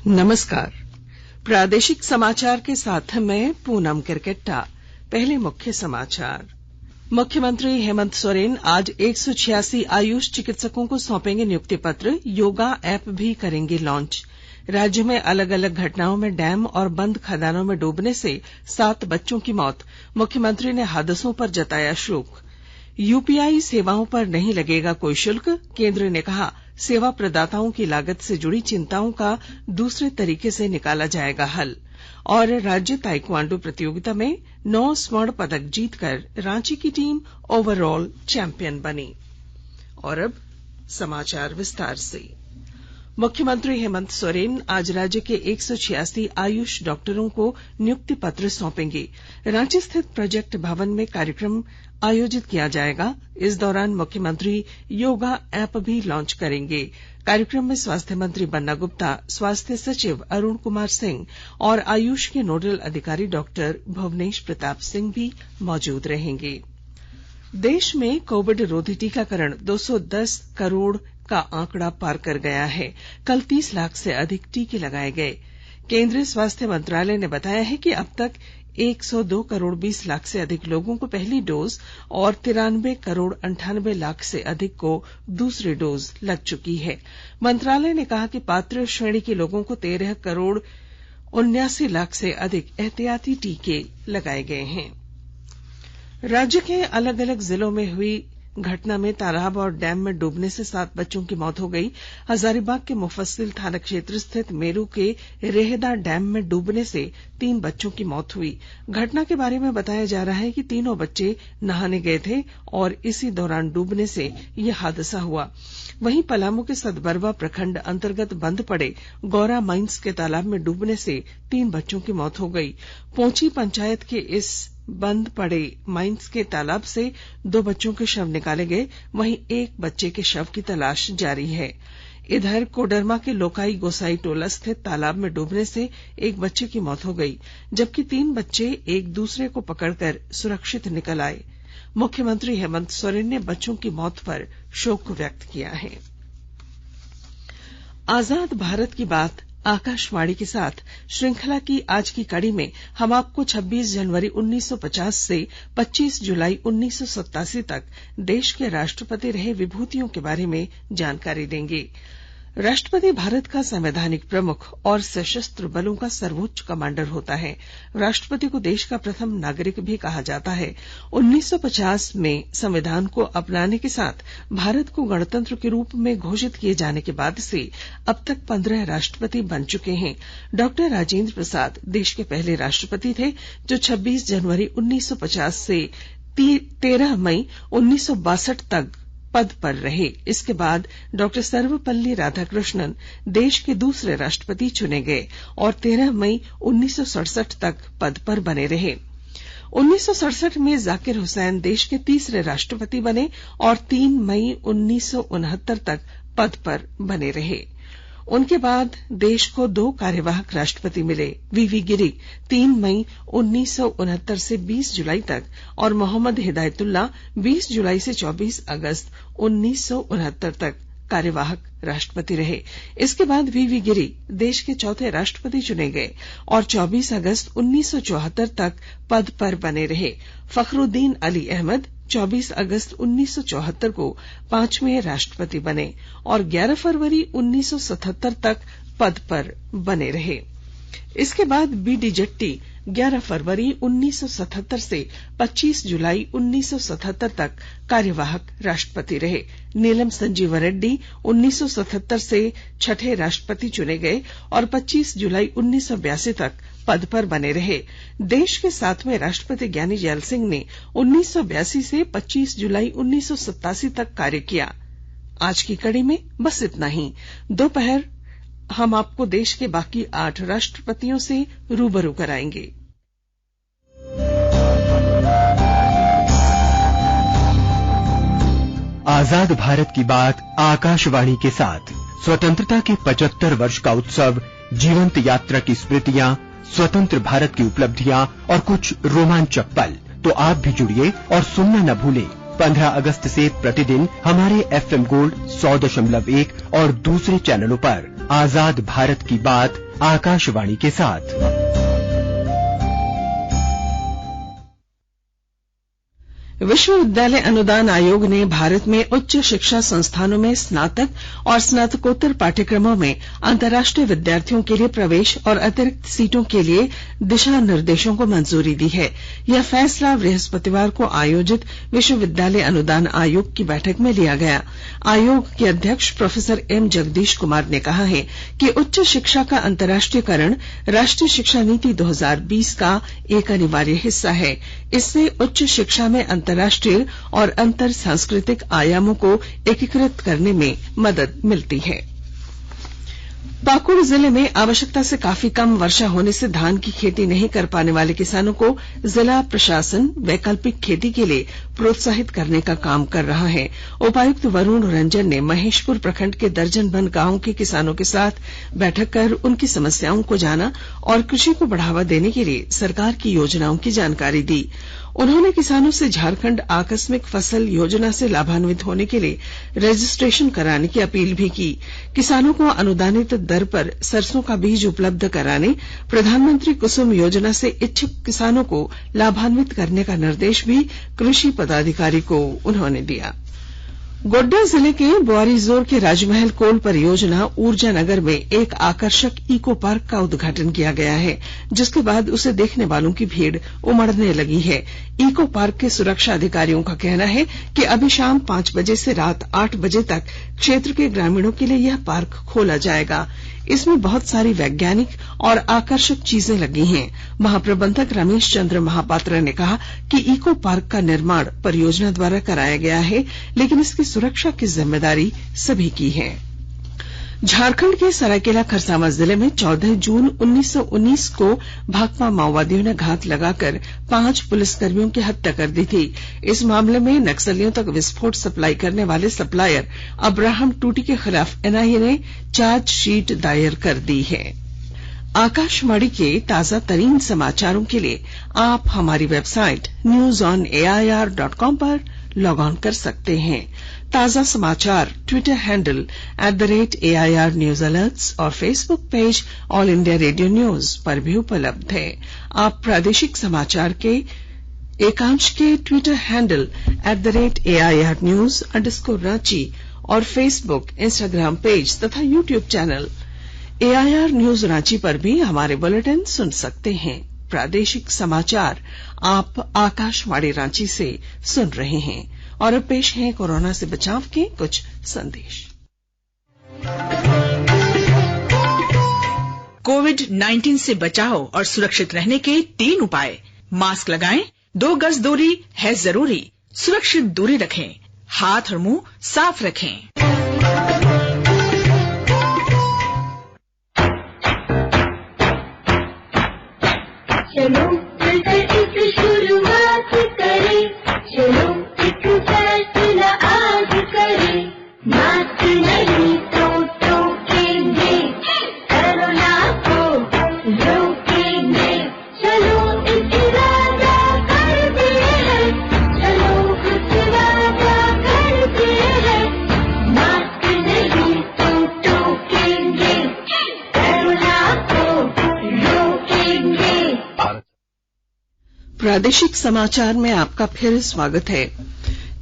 नमस्कार। प्रादेशिक समाचार के साथ मैं पूनम किरकेट्टा। पहले मुख्य समाचार। मुख्यमंत्री हेमंत सोरेन आज 186 आयुष चिकित्सकों को सौंपेंगे नियुक्ति पत्र। योगा ऐप भी करेंगे लॉन्च। राज्य में अलग अलग घटनाओं में डैम और बंद खदानों में डूबने से 7 बच्चों की मौत। मुख्यमंत्री ने हादसों पर जताया शोक। यूपीआई सेवाओं पर नहीं लगेगा कोई शुल्क। केंद्र ने कहा सेवा प्रदाताओं की लागत से जुड़ी चिंताओं का दूसरे तरीके से निकाला जाएगा हल। और राज्य ताइक्वांडो प्रतियोगिता में 9 स्वर्ण पदक जीतकर रांची की टीम ओवरऑल चैंपियन बनी। और अब समाचार विस्तार से। मुख्यमंत्री हेमंत सोरेन आज राज्य के 186 आयुष डॉक्टरों को नियुक्ति पत्र सौंपेंगे। रांची स्थित प्रोजेक्ट भवन में कार्यक्रम आयोजित किया जाएगा। इस दौरान मुख्यमंत्री योगा ऐप भी लॉन्च करेंगे। कार्यक्रम में स्वास्थ्य मंत्री बन्ना गुप्ता, स्वास्थ्य सचिव अरुण कुमार सिंह और आयुष के नोडल अधिकारी डॉक्टर भुवनेश प्रताप सिंह भी मौजूद रहेंगे। देश में कोविड रोधी टीकाकरण 210 करोड़ का आंकड़ा पार कर गया है। कल 30 लाख से अधिक टीके लगाए गए। केंद्रीय स्वास्थ्य मंत्रालय ने बताया है कि अब तक 102 करोड़ 20 लाख से अधिक लोगों को पहली डोज और 93 करोड़ 98 लाख से अधिक को दूसरी डोज लग चुकी है। मंत्रालय ने कहा कि पात्र श्रेणी के लोगों को 13 करोड़ 79 लाख से अधिक एहतियाती टीके लगाए गए हैं। राज्य के अलग अलग जिलों में हुई घटना में तालाब और डैम में डूबने से 7 बच्चों की मौत हो गई। हजारीबाग के मुफस्सिल थाना क्षेत्र स्थित मेरू के रेहदा डैम में डूबने से 3 बच्चों की मौत हुई। घटना के बारे में बताया जा रहा है कि तीनों बच्चे नहाने गए थे और इसी दौरान डूबने से यह हादसा हुआ। वहीं पलामू के सतबरवा प्रखंड अंतर्गत बंद पड़े गौरा माइंस के तालाब में डूबने से 3 बच्चों की मौत हो गई। पोंची पंचायत के इस बंद पड़े माइंस के तालाब से 2 बच्चों के शव निकाले गए। वहीं एक बच्चे के शव की तलाश जारी है। इधर कोडरमा के लोकाई गोसाई टोला स्थित तालाब में डूबने से एक बच्चे की मौत हो गई, जबकि 3 बच्चे एक दूसरे को पकड़कर सुरक्षित निकल आए। मुख्यमंत्री हेमंत सोरेन ने बच्चों की मौत पर शोक व्यक्त किया है। आजाद भारत की बात आकाशवाणी के साथ श्रृंखला की आज की कड़ी में हम आपको 26 जनवरी 1950 से 25 जुलाई 1987 तक देश के राष्ट्रपति रहे विभूतियों के बारे में जानकारी देंगे। राष्ट्रपति भारत का संवैधानिक प्रमुख और सशस्त्र बलों का सर्वोच्च कमांडर होता है। राष्ट्रपति को देश का प्रथम नागरिक भी कहा जाता है। 1950 में संविधान को अपनाने के साथ भारत को गणतंत्र के रूप में घोषित किए जाने के बाद से अब तक 15 राष्ट्रपति बन चुके हैं। डॉक्टर राजेंद्र प्रसाद देश के पहले राष्ट्रपति थे, जो 26 जनवरी 1950 से 13 मई 1962 तक पद पर रहे। इसके बाद डॉक्टर सर्वपल्ली राधाकृष्णन देश के दूसरे राष्ट्रपति चुने गए और 13 मई 1967 तक पद पर बने रहे। 1967 में जाकिर हुसैन देश के तीसरे राष्ट्रपति बने और 3 मई 1969 तक पद पर बने रहे। उनके बाद देश को 2 कार्यवाहक राष्ट्रपति मिले। वीवी गिरी 3 मई 1969 से 20 जुलाई तक और मोहम्मद हिदायतुल्लाह 20 जुलाई से 24 अगस्त 1969 तक कार्यवाहक राष्ट्रपति रहे। इसके बाद वीवी गिरी देश के चौथे राष्ट्रपति चुने गए और 24 अगस्त 1974 तक पद पर बने रहे। फखरुद्दीन अली अहमद 24 अगस्त 1974 को 5वें राष्ट्रपति बने और 11 फरवरी 1977 तक पद पर बने रहे। इसके बाद बीडी जट्टी 11 फरवरी 1977 से 25 जुलाई 1977 तक कार्यवाहक राष्ट्रपति रहे। नीलम संजीव रेड्डी 1977 से 6ठे राष्ट्रपति चुने गए और 25 जुलाई 1982 तक पद पर बने रहे। देश के 7वें राष्ट्रपति ज्ञानी जैल सिंह ने 1982 से 25 जुलाई 1987 तक कार्य किया। आज की कड़ी में बस इतना ही। दोपहर हम आपको देश के बाकी 8 राष्ट्रपतियों से रूबरू कराएंगे। आजाद भारत की बात आकाशवाणी के साथ स्वतंत्रता के 75 वर्ष का उत्सव, जीवंत यात्रा की स्मृतियां, स्वतंत्र भारत की उपलब्धियां और कुछ रोमांचक पल। तो आप भी जुड़िए और सुनना न भूलें 15 अगस्त से प्रतिदिन हमारे FM गोल्ड 100.1 और दूसरे चैनलों पर आजाद भारत की बात आकाशवाणी के साथ। विश्वविद्यालय अनुदान आयोग ने भारत में उच्च शिक्षा संस्थानों में स्नातक और स्नातकोत्तर पाठ्यक्रमों में अंतर्राष्ट्रीय विद्यार्थियों के लिए प्रवेश और अतिरिक्त सीटों के लिए दिशा निर्देशों को मंजूरी दी है। यह फैसला बृहस्पतिवार को आयोजित विश्वविद्यालय अनुदान आयोग की बैठक में लिया गया। आयोग के अध्यक्ष प्रोफेसर एम जगदीश कुमार ने कहा है कि उच्च शिक्षा का अंतर्राष्ट्रीयकरण राष्ट्रीय शिक्षा नीति 2020 का एक अनिवार्य हिस्सा है। इससे उच्च शिक्षा में अंतर्राष्ट्रीय और अंतर सांस्कृतिक आयामों को एकीकृत करने में मदद मिलती है। पाकुड़ जिले में आवश्यकता से काफी कम वर्षा होने से धान की खेती नहीं कर पाने वाले किसानों को जिला प्रशासन वैकल्पिक खेती के लिए प्रोत्साहित करने का काम कर रहा है। उपायुक्त वरुण रंजन ने महेशपुर प्रखंड के दर्जनभर गांवों के किसानों के साथ बैठक कर उनकी समस्याओं को जाना और कृषि को बढ़ावा देने के लिए सरकार की योजनाओं की जानकारी दी। उन्होंने किसानों से झारखंड आकस्मिक फसल योजना से लाभान्वित होने के लिए रजिस्ट्रेशन कराने की अपील भी की। किसानों को अनुदानित दर पर सरसों का बीज उपलब्ध कराने, प्रधानमंत्री कुसुम योजना से इच्छुक किसानों को लाभान्वित करने का निर्देश भी कृषि पदाधिकारी को उन्होंने दिया। गोड्डा जिले के बोआरीजोर के राजमहल कोल परियोजना ऊर्जा नगर में एक आकर्षक इको पार्क का उद्घाटन किया गया है, जिसके बाद उसे देखने वालों की भीड़ उमड़ने लगी है। इको पार्क के सुरक्षा अधिकारियों का कहना है कि अभी शाम 5 बजे से रात 8 बजे तक क्षेत्र के ग्रामीणों के लिए यह पार्क खोला जाएगा। इसमें बहुत सारी वैज्ञानिक और आकर्षक चीजें लगी हैं। महाप्रबंधक रमेश चंद्र महापात्रा ने कहा कि इको पार्क का निर्माण परियोजना द्वारा कराया गया है, लेकिन इसकी सुरक्षा की जिम्मेदारी सभी की है। झारखंड के सरायकेला खरसावां जिले में 14 जून 1919 को भाकपा माओवादियों ने घात लगाकर 5 पुलिसकर्मियों की हत्या कर दी थी। इस मामले में नक्सलियों तक विस्फोट सप्लाई करने वाले सप्लायर अब्राहम टूटी के खिलाफ एनआईए ने चार्जशीट दायर कर दी है। आकाशवाणी के ताजा तरीन समाचारों के लिए आप हमारी वेबसाइट newsonair.com पर लॉग ऑन कर सकते हैं। ताजा समाचार Twitter handle @AIR news alerts और Facebook page All India Radio News पर भी उपलब्ध है। आप प्रादेशिक समाचार के एकांश के ट्विटर हैंडल @AIR न्यूज _ और फेसबुक, इंस्टाग्राम पेज तथा YouTube channel AIR news Ranchi पर भी हमारे बुलेटिन सुन सकते हैं। प्रादेशिक समाचार आप आकाशवाणी रांची से सुन रहे हैं और अब पेश हैं कोरोना से बचाव के कुछ संदेश। कोविड-19 से बचाव और सुरक्षित रहने के 3 उपाय। मास्क लगाएं, 2 गज दूरी है जरूरी, सुरक्षित दूरी रखें, हाथ और मुंह साफ रखें। चलो मिलकर एक शुरुआत करें, चलो एक फैसला आज करें, मास्क नहीं तो टोकेंगे, कोरोना को रोकेंगे, चलो एक इरादा करते हैं, चलो एक इरादा करते हैं, मास्क नहीं तो टोकेंगे, कोरोना को रोकेंगे। प्रादेशिक समाचार में आपका फिर स्वागत है।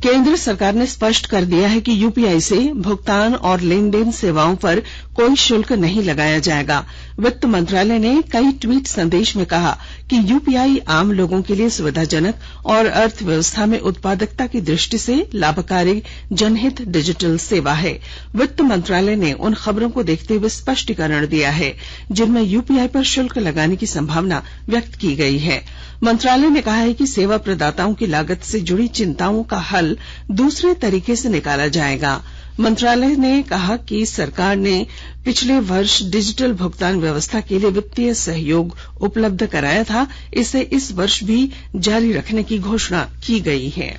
केंद्र सरकार ने स्पष्ट कर दिया है कि यूपीआई से भुगतान और लेन देन सेवाओं पर कोई शुल्क नहीं लगाया जाएगा। वित्त मंत्रालय ने कई ट्वीट संदेश में कहा कि यूपीआई आम लोगों के लिए सुविधाजनक और अर्थव्यवस्था में उत्पादकता की दृष्टि से लाभकारी जनहित डिजिटल सेवा है। वित्त मंत्रालय ने उन खबरों को देखते हुए स्पष्टीकरण दिया है जिनमें यूपीआई पर शुल्क लगाने की संभावना व्यक्त की गई है। मंत्रालय ने कहा है कि सेवा प्रदाताओं की लागत से जुड़ी चिंताओं का हल दूसरे तरीके से निकाला जाएगा। मंत्रालय ने कहा कि सरकार ने पिछले वर्ष डिजिटल भुगतान व्यवस्था के लिए वित्तीय सहयोग उपलब्ध कराया था, इसे इस वर्ष भी जारी रखने की घोषणा की गई है।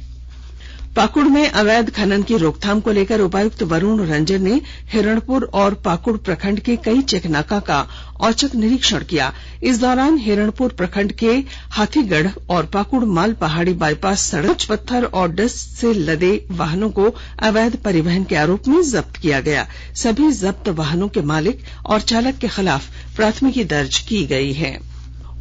पाकुड़ में अवैध खनन की रोकथाम को लेकर उपायुक्त वरुण रंजन ने हिरणपुर और पाकुड़ प्रखंड के कई चेकनाका का औचक निरीक्षण किया। इस दौरान हिरणपुर प्रखंड के हाथीगढ़ और पाकुड़ माल पहाड़ी बाईपास सड़क पत्थर और डस्ट से लदे वाहनों को अवैध परिवहन के आरोप में जब्त किया गया। सभी जब्त वाहनों के मालिक और चालक के खिलाफ प्राथमिकी दर्ज की गई है।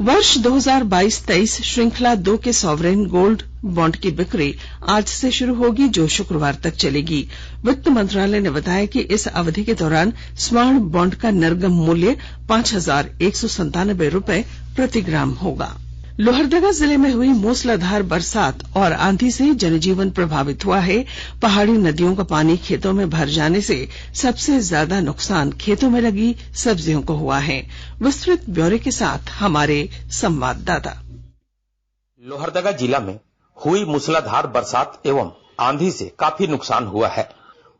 वर्ष 2022-23 श्रृंखला 2 के सॉवरेन गोल्ड बॉन्ड की बिक्री आज से शुरू होगी, जो शुक्रवार तक चलेगी। वित्त मंत्रालय ने बताया कि इस अवधि के दौरान स्वर्ण बॉन्ड का निर्गम मूल्य 5,197 रुपए प्रति ग्राम होगा। लोहरदगा जिले में हुई मूसलाधार बरसात और आंधी से जनजीवन प्रभावित हुआ है। पहाड़ी नदियों का पानी खेतों में भर जाने से सबसे ज्यादा नुकसान खेतों में लगी सब्जियों को हुआ है। विस्तृत ब्यौरे के साथ हमारे संवाददाता। लोहरदगा जिला में हुई मूसलाधार बरसात एवं आंधी से काफी नुकसान हुआ है।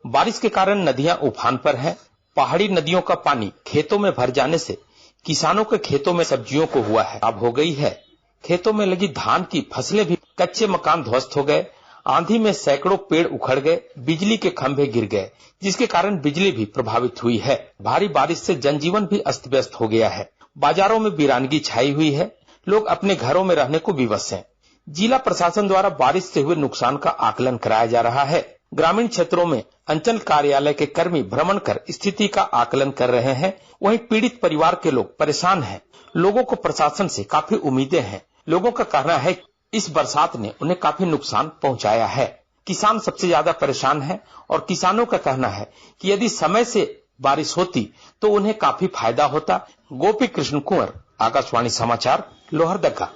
बारिश के कारण नदियां उफान पर हैं। पहाड़ी नदियों का पानी खेतों में भर जाने से किसानों के खेतों में सब्जियों को हुआ है अब हो गई है। खेतों में लगी धान की फसलें भी, कच्चे मकान ध्वस्त हो गए। आंधी में सैकड़ों पेड़ उखड़ गए, बिजली के खंभे गिर गए, जिसके कारण बिजली भी प्रभावित हुई है। भारी बारिश से जनजीवन भी अस्त व्यस्त हो गया है। बाजारों में वीरानगी छाई हुई है। लोग अपने घरों में रहने को विवश हैं। जिला प्रशासन द्वारा बारिश से हुए नुकसान का आकलन कराया जा रहा है। ग्रामीण क्षेत्रों में अंचल कार्यालय के कर्मी भ्रमण कर स्थिति का आकलन कर रहे हैं। वहीं पीड़ित परिवार के लोग परेशान हैं। लोगों को प्रशासन से काफी उम्मीदें हैं। लोगों का कहना है कि इस बरसात ने उन्हें काफी नुकसान पहुंचाया है। किसान सबसे ज्यादा परेशान है और किसानों का कहना है कि यदि समय से बारिश होती तो उन्हें काफी फायदा होता। गोपी कृष्ण कुंवर, आकाशवाणी समाचार, लोहरदगा।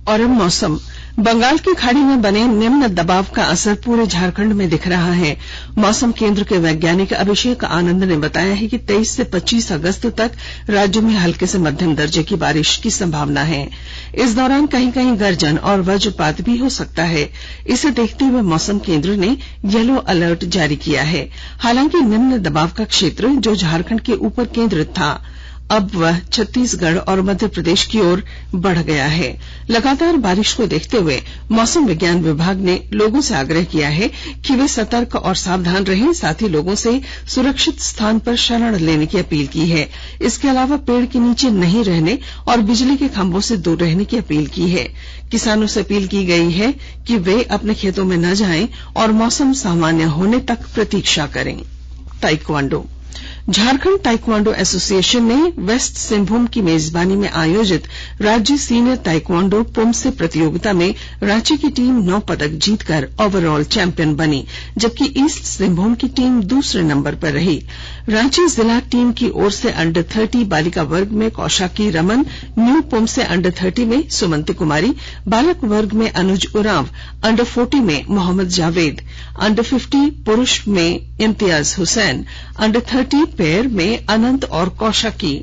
और अब मौसम। बंगाल की खाड़ी में बने निम्न दबाव का असर पूरे झारखंड में दिख रहा है। मौसम केंद्र के वैज्ञानिक अभिषेक आनंद ने बताया है कि 23 से 25 अगस्त तक राज्य में हल्के से मध्यम दर्जे की बारिश की संभावना है। इस दौरान कहीं कहीं गर्जन और वज्रपात भी हो सकता है। इसे देखते हुए मौसम केंद्र ने येलो अलर्ट जारी किया है। हालांकि निम्न दबाव का क्षेत्र जो झारखंड के ऊपर केंद्रित था, अब वह छत्तीसगढ़ और मध्य प्रदेश की ओर बढ़ गया है। लगातार बारिश को देखते हुए मौसम विज्ञान विभाग ने लोगों से आग्रह किया है कि वे सतर्क और सावधान रहें। साथ ही लोगों से सुरक्षित स्थान पर शरण लेने की अपील की है। इसके अलावा पेड़ के नीचे नहीं रहने और बिजली के खंभों से दूर रहने की अपील की है। किसानों से अपील की गई है कि वे अपने खेतों में न जाएं और मौसम सामान्य होने तक प्रतीक्षा करें। ताइक्वांडो। झारखंड ताइक्वांडो एसोसिएशन ने वेस्ट सिंहभूम की मेजबानी में आयोजित राज्य सीनियर ताइक्वांडो पुमसे प्रतियोगिता में रांची की टीम 9 पदक जीतकर ओवरऑल चैंपियन बनी, जबकि ईस्ट सिंहभूम की टीम दूसरे नंबर पर रही। रांची जिला टीम की ओर से अंडर 30 बालिका वर्ग में कौशाकी रमन, न्यू पुमसे अंडर 30 में सुमंती कुमारी, बालक वर्ग में अनुज उरांव, अंडर 40 में मोहम्मद जावेद, अंडर 50 पुरुष में इम्तियाज हुसैन, अंडर 30 पेयर में अनंत और कौशाकी,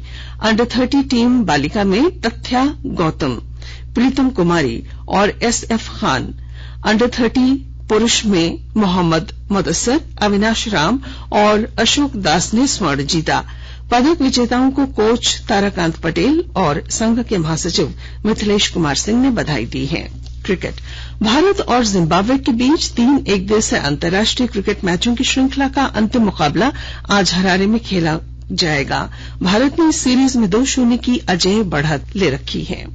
अंडर 30 टीम बालिका में तथ्या गौतम, प्रीतम कुमारी और SF खान, अंडर 30 पुरुष में मोहम्मद मुदस्सर, अविनाश राम और अशोक दास ने स्वर्ण जीता। पदक विजेताओं को कोच ताराकांत पटेल और संघ के महासचिव मिथिलेश कुमार सिंह ने बधाई दी है। क्रिकेट। भारत और जिम्बाब्वे के बीच 3 एकदिवसीय अंतर्राष्ट्रीय क्रिकेट मैचों की श्रृंखला का अंतिम मुकाबला आज हरारे में खेला जाएगा। भारत ने इस सीरीज में 2-0 की अजेय बढ़त ले रखी है।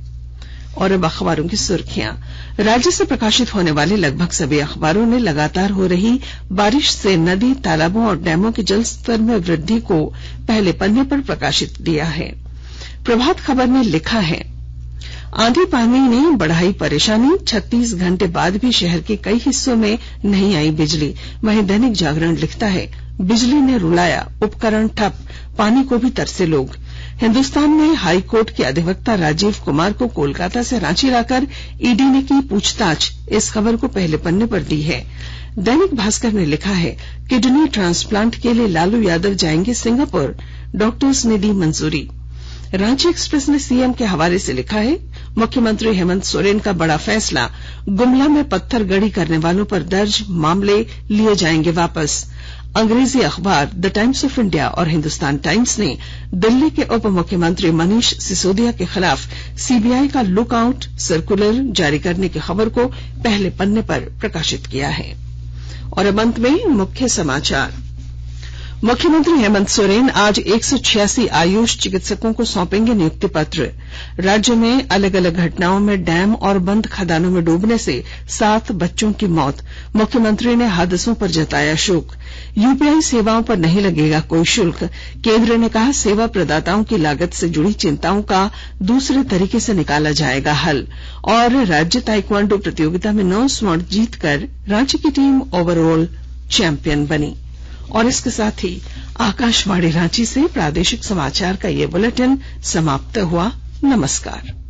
और अब अखबारों की सुर्खियां। राज्य से प्रकाशित होने वाले लगभग सभी अखबारों ने लगातार हो रही बारिश से नदी, तालाबों और डैमों के जलस्तर में वृद्धि को पहले पन्ने पर प्रकाशित किया है। प्रभात खबर ने लिखा है, आंधी पानी ने बढ़ाई परेशानी, 36 घंटे बाद भी शहर के कई हिस्सों में नहीं आई बिजली। वहीं दैनिक जागरण लिखता है, बिजली ने रुलाया, उपकरण ठप, पानी को भी तरसे लोग। हिंदुस्तान ने हाई कोर्ट के अधिवक्ता राजीव कुमार को कोलकाता से रांची लाकर ईडी ने की पूछताछ, इस खबर को पहले पन्ने पर दी है। दैनिक भास्कर ने लिखा है, किडनी ट्रांसप्लांट के लिए लालू यादव जाएंगे सिंगापुर, डॉक्टर्स ने दी मंजूरी। रांची एक्सप्रेस ने सीएम के हवाले से लिखा है, मुख्यमंत्री हेमंत सोरेन का बड़ा फैसला, गुमला में पत्थर गड़ी करने वालों पर दर्ज मामले लिए जाएंगे वापस। अंग्रेजी अखबार द टाइम्स ऑफ इंडिया और हिंदुस्तान टाइम्स ने दिल्ली के उप मुख्यमंत्री मनीष सिसोदिया के खिलाफ सीबीआई का लुकआउट सर्कुलर जारी करने की खबर को पहले पन्ने पर प्रकाशित किया है। और अब अंत में मुख्य समाचार। मुख्यमंत्री हेमंत सोरेन आज 186 आयुष चिकित्सकों को सौंपेंगे नियुक्ति पत्र। राज्य में अलग अलग घटनाओं में डैम और बंद खदानों में डूबने से 7 बच्चों की मौत। मुख्यमंत्री ने हादसों पर जताया शोक। यूपीआई सेवाओं पर नहीं लगेगा कोई शुल्क। केंद्र ने कहा सेवा प्रदाताओं की लागत से जुड़ी चिंताओं का दूसरे तरीके से निकाला जाएगा हल। और राज्य ताइक्वांडो प्रतियोगिता में 9 स्वर्ण जीतकर रांची की टीम ओवरऑल चैंपियन बनी। और इसके साथ ही आकाशवाणी रांची से प्रादेशिक समाचार का ये बुलेटिन समाप्त हुआ। नमस्कार।